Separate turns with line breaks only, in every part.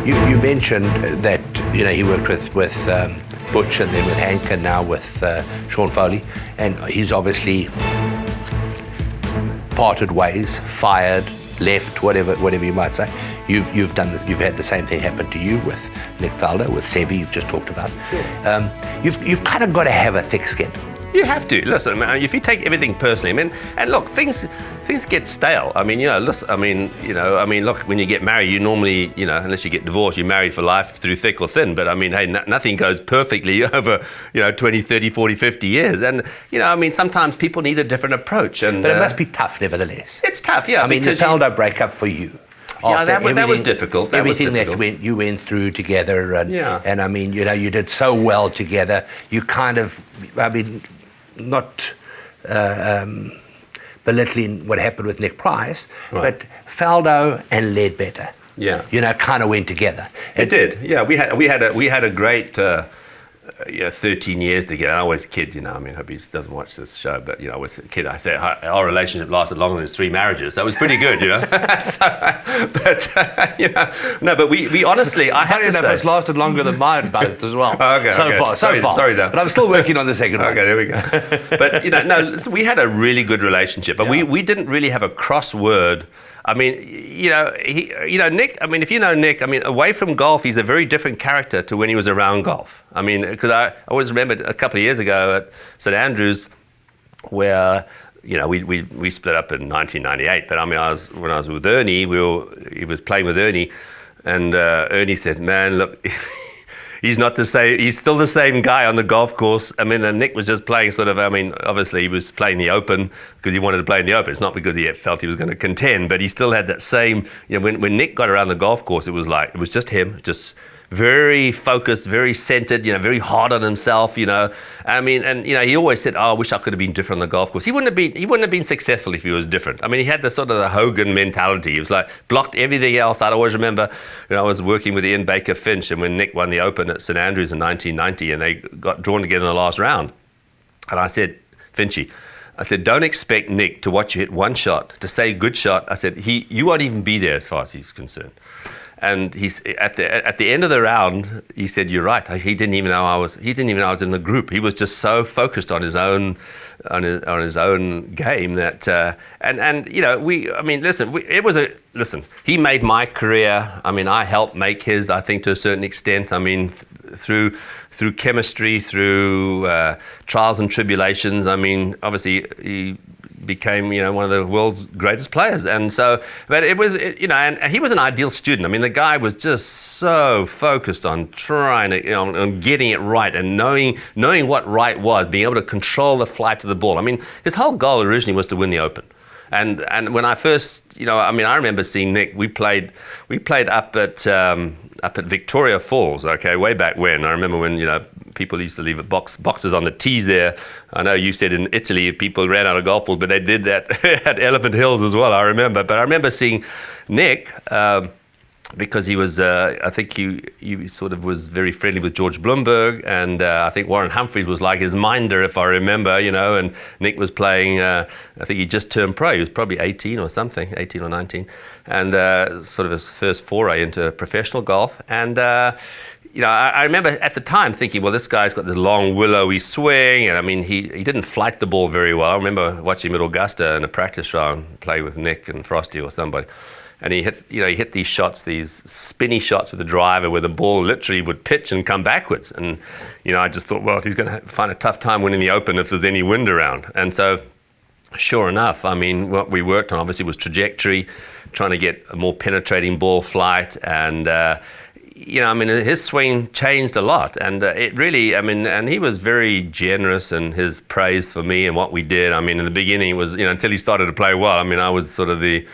You mentioned that he worked with Butch and then with Hank and now with Sean Foley, and he's obviously parted ways, fired, left, whatever you might say. You've had the same thing happen to you with Nick Faldo, with Sevi, you've just talked about.
Sure.
You've kind of got to have a thick skin.
You have to. Listen, if you take everything personally, and look, things get stale. Look, when you get married, you normally, unless you get divorced, you're married for life through thick or thin. But hey, nothing goes perfectly over, 20, 30, 40, 50 years. And, sometimes people need a different approach. But
it must be tough, nevertheless.
It's tough, yeah.
The Faldo breakup for you.
Yeah, that was difficult.
Everything that you went through together, and you did so well together. You kind of, not belittling what happened with Nick Price, right, but Faldo and Leadbetter, kind of went together.
It did, yeah. We had a great 13 years together. I always kid, I hope he doesn't watch this show, but I was a kid. I said our relationship lasted longer than his 3 marriages. That was pretty good, but we honestly, I have to say,
it's lasted longer than mine both as well.
Okay,
so far.
Sorry, Dan.
But I'm still working on the second one.
Okay, there we go. But listen, we had a really good relationship, but we didn't really have a crossword. Nick, if you know Nick, away from golf, he's a very different character to when he was around golf. Because I always remember a couple of years ago at St Andrews where, we split up in 1998. But when I was with Ernie, he was playing with Ernie, and Ernie said, "Man, look." He's not the same. He's still the same guy on the golf course. And Nick was just playing obviously he was playing the Open because he wanted to play in the Open. It's not because he felt he was going to contend, but he still had that same, when Nick got around the golf course, it was just him, just very focused, very centered, very hard on himself, he always said, "Oh, I wish I could have been different on the golf course." He wouldn't have been successful if he was different. He had the sort of the Hogan mentality. He was blocked everything else. I'd always remember, I was working with Ian Baker Finch, and when Nick won the Open at St Andrews in 1990, and they got drawn together in the last round, and I said, "Finchy," I said, "don't expect Nick to watch you hit one shot, to say good shot." I said, you won't even be there as far as he's concerned." And he's at the end of the round, he said, "You're right. He didn't even know I was in the group. He was just so focused on his own game that listen. He made my career. I helped make his. I think to a certain extent. Through chemistry, through trials and tribulations. Obviously he became, one of the world's greatest players. And so, but it was, and he was an ideal student. The guy was just so focused on trying to, on getting it right and knowing what right was, being able to control the flight of the ball. His whole goal originally was to win the Open. And when I first, I remember seeing Nick. We played up at Victoria Falls, way back when. I remember when, people used to leave boxes on the tees there. I know you said in Italy people ran out of golf balls, but they did that at Elephant Hills as well, I remember. But I remember seeing Nick, because he was, I think he sort of was very friendly with George Bloomberg, and I think Warren Humphreys was like his minder, if I remember, and Nick was playing, I think he just turned pro. He was probably 18 or 19, and sort of his first foray into professional golf. And I remember at the time thinking, well, this guy's got this long willowy swing, and he didn't flight the ball very well. I remember watching him at Augusta in a practice round, play with Nick and Frosty or somebody, and he hit these shots, these spinny shots with the driver, where the ball literally would pitch and come backwards. And I just thought, well, he's going to find a tough time winning the Open if there's any wind around. And so, sure enough, what we worked on obviously was trajectory, trying to get a more penetrating ball flight, and his swing changed a lot, and it really, and he was very generous in his praise for me and what we did. In the beginning, it was, until he started to play well. I was sort of the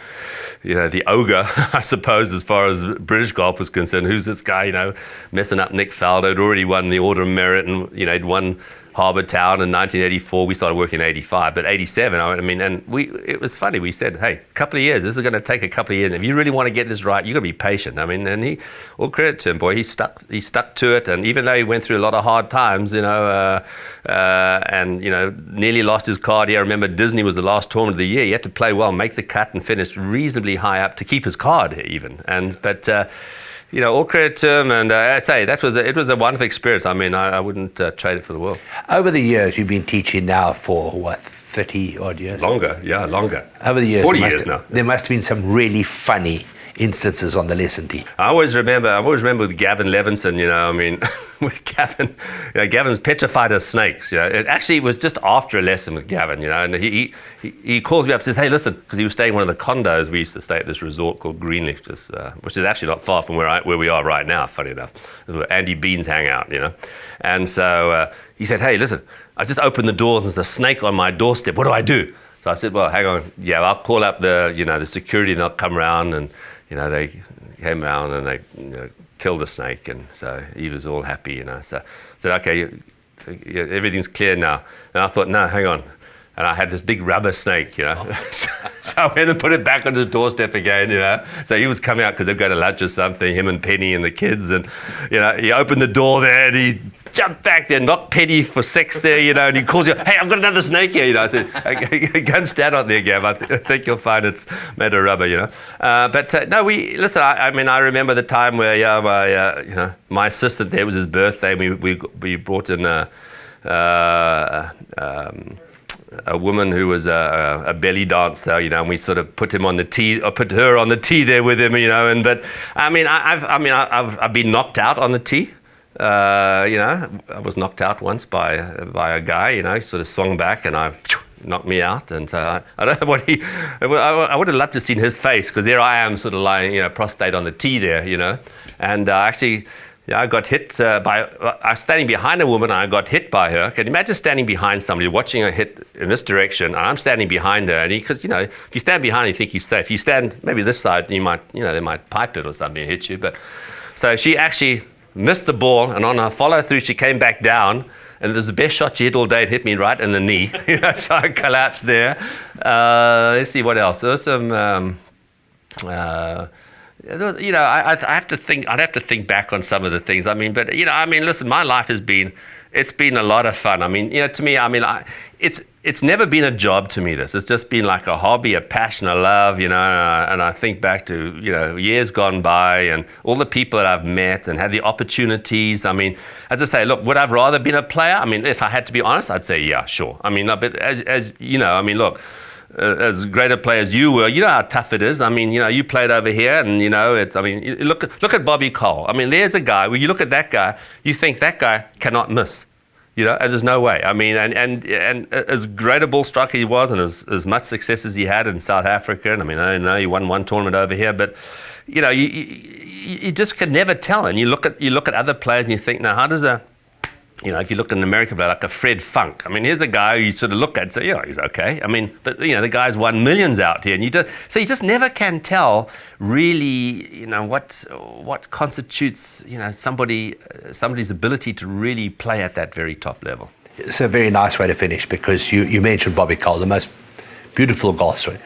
ogre, I suppose, as far as British golf was concerned. Who's this guy, messing up Nick Faldo? Had already won the Order of Merit, and he'd won Harbour Town in 1984. We started working in 85, but 87, it was funny. We said, hey, a couple of years. This is going to take a couple of years. And if you really want to get this right, you've got to be patient. And he, all credit to him, boy, he stuck to it. And even though he went through a lot of hard times, nearly lost his card here. I remember Disney was the last tournament of the year. He had to play well, make the cut, and finish reasonably high up to keep his card even. all credit to him. And I say it was a wonderful experience. I mean, I wouldn't trade it for the world.
Over the years, you've been teaching now for what, 30 odd years?
Longer.
Over the years,
40 years now.
There must have been some really funny instances on the lesson team.
I always remember with Gavin Levinson, with Gavin, Gavin's petrified of snakes. It actually was just after a lesson with Gavin, and he calls me up and says, hey, listen, because he was staying in one of the condos. We used to stay at this resort called Greenleaf, which is actually not far from where we are right now, funny enough. It's where Andy Beans hang out, And so he said, hey, listen, I just opened the door and there's a snake on my doorstep. What do I do? So I said, well, hang on. Yeah, I'll call up the security and they'll come around. And they came around and they killed the snake, and so he was all happy, So I said, okay, everything's clear now. And I thought, no, hang on. And I had this big rubber snake, So I went and put it back on his doorstep again, So he was coming out because they'd go to lunch or something, him and Penny and the kids, and he opened the door there and he jumped back there, knocked Penny for 6 there, and he calls you, hey, I've got another snake here, I said, go and stand on there, Gav. I think you'll find it's made of rubber, But no, listen, I remember the time where, my assistant there, it was his birthday, and we brought in a woman who was a belly dancer, and we sort of put him on the tee, or put her on the tee there with him, but I've been knocked out on the tee. I was knocked out once by a guy, he sort of swung back and knocked me out. And so I don't know what I would have loved to have seen his face, because there I am sort of lying, prostrate on the tee there, and actually, I got hit I was standing behind a woman and I got hit by her. Can you imagine standing behind somebody, watching her hit in this direction, and I'm standing behind her, and because, if you stand behind, you think you're safe. You stand maybe this side, you might, they might pipe it or something and hit you. But so she actually missed the ball, and on her follow through, she came back down, and it was the best shot she hit all day. It hit me right in the knee, so I collapsed there. Let's see what else. There was some. I'd have to think back on some of the things. Listen, my life it's been a lot of fun. To me, it's never been a job to me. It's just been like a hobby, a passion, a love, and I think back to, years gone by and all the people that I've met and had the opportunities. As I say, look, would I have rather been a player? If I had to be honest, I'd say, yeah, sure. But as look, as great a player as you were, you know how tough it is. You played over here, and look at Bobby Cole. There's a guy. When you look at that guy, you think that guy cannot miss. And there's no way. And as great a ball striker he was, and as much success as he had in South Africa, and I know he won one tournament over here, but you just can never tell. And you look at other players, and you think, now how does if you look at an American player like a Fred Funk, here's a guy who you sort of look at and say, yeah, he's okay. But the guy's won millions out here, and you just never can tell really, what constitutes, somebody's ability to really play at that very top level.
It's a very nice way to finish, because you mentioned Bobby Cole, the most beautiful golf swing.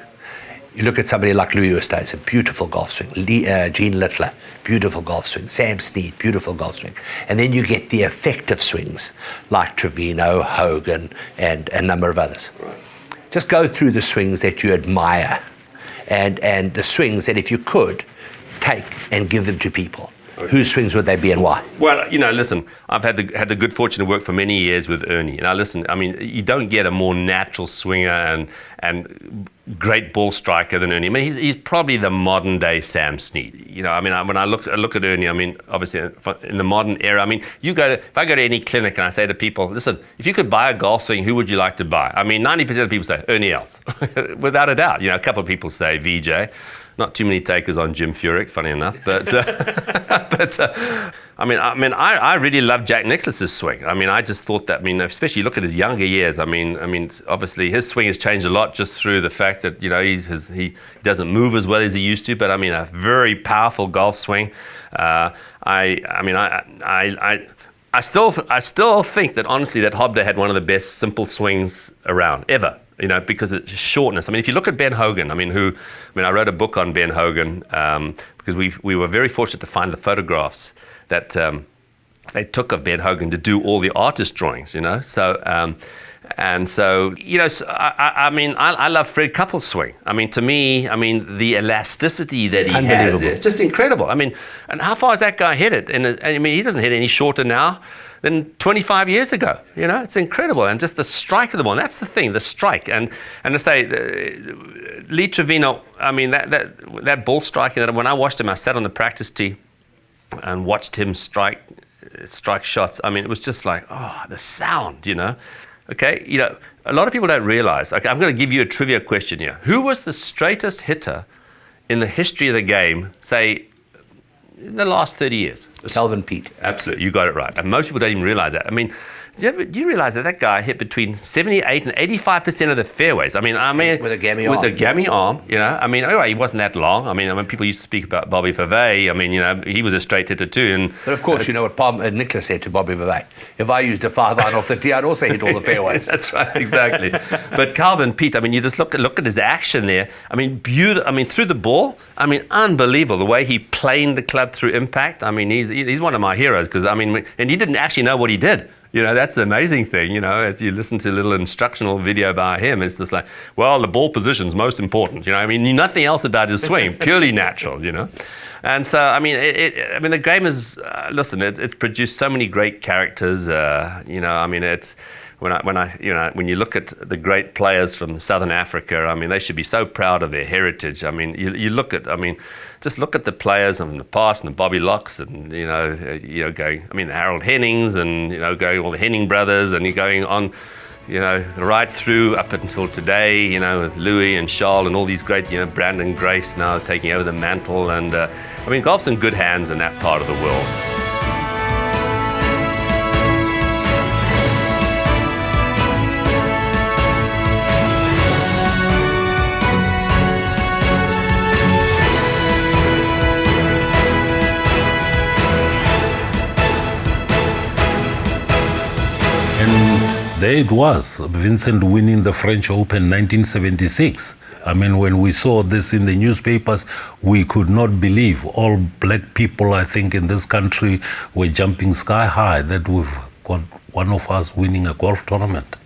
You look at somebody like Louis Oosthuizen, a beautiful golf swing. Gene Littler, beautiful golf swing. Sam Snead, beautiful golf swing. And then you get the effective swings like Trevino, Hogan, and a number of others. Right. Just go through the swings that you admire and the swings that, if you could, take and give them to people. Okay. Whose swings would they be and why?
Well, listen, I've had the good fortune to work for many years with Ernie. Now, listen, you don't get a more natural swinger and great ball striker than Ernie. He's probably the modern day Sam Snead. When I look at Ernie, obviously in the modern era, if I go to any clinic and I say to people, listen, if you could buy a golf swing, who would you like to buy? 90% of people say Ernie Els, without a doubt. A couple of people say VJ. Not too many takers on Jim Furyk, funny enough, but I really love Jack Nicklaus's swing. I just thought that, especially look at his younger years. Obviously his swing has changed a lot just through the fact that he doesn't move as well as he used to. But a very powerful golf swing. I still think that honestly that Hobday had one of the best simple swings around ever. Because it's shortness. If you look at Ben Hogan, I wrote a book on Ben Hogan because we were very fortunate to find the photographs that they took of Ben Hogan to do all the artist drawings, So And so, I mean, I love Fred Couples' swing. I mean, to me, I mean, the elasticity that he has, it's just incredible. I mean, and how far has that guy hit it? And I mean, he doesn't hit any shorter now than 25 years ago. It's incredible. And just the strike of the ball, that's the thing, the strike. And to say, Lee Trevino, I mean, that ball striking, that when I watched him, I sat on the practice tee and watched him strike shots. I mean, it was just like, the sound, Okay, a lot of people don't realize. Okay, I'm going to give you a trivia question here. Who was the straightest hitter in the history of the game, say, in the last 30 years?
Calvin Peete.
Absolutely, you got it right. And most people don't even realize that. I mean, do you realize that guy hit between 78 and 85% of the fairways? I mean,
with a gammy arm.
With a gammy arm, I mean, all right, he wasn't that long. I mean, when people used to speak about Bobby Favre, I mean, he was a straight hitter too.
But of course, you know what Nicholas said to Bobby Favre: if I used a 5-iron off the tee, I'd also hit all the fairways.
That's right, exactly. But Calvin Peete, I mean, you just look at his action there. I mean, beautiful. I mean, through the ball. I mean, unbelievable the way he planed the club through impact. I mean, he's one of my heroes because I mean, and he didn't actually know what he did. That's the amazing thing, as you listen to a little instructional video by him, it's just like, well, the ball position's most important, I mean, nothing else about his swing, purely natural, And so, I mean, the game is, listen, it's produced so many great characters, I mean, it's, when you look at the great players from Southern Africa, I mean, they should be so proud of their heritage. I mean, you look at, I mean, just look at the players in the past and the Bobby Locks and, going, I mean, Harold Hennings and, going all the Henning brothers and you're going on, right through up until today, with Louis and Charles and all these great, Brandon Grace now taking over the mantle. And, I mean, golf's in good hands in that part of the world.
There it was, Vincent winning the French Open 1976. I mean, when we saw this in the newspapers, we could not believe. All black people, I think, in this country were jumping sky high that we've got one of us winning a golf tournament.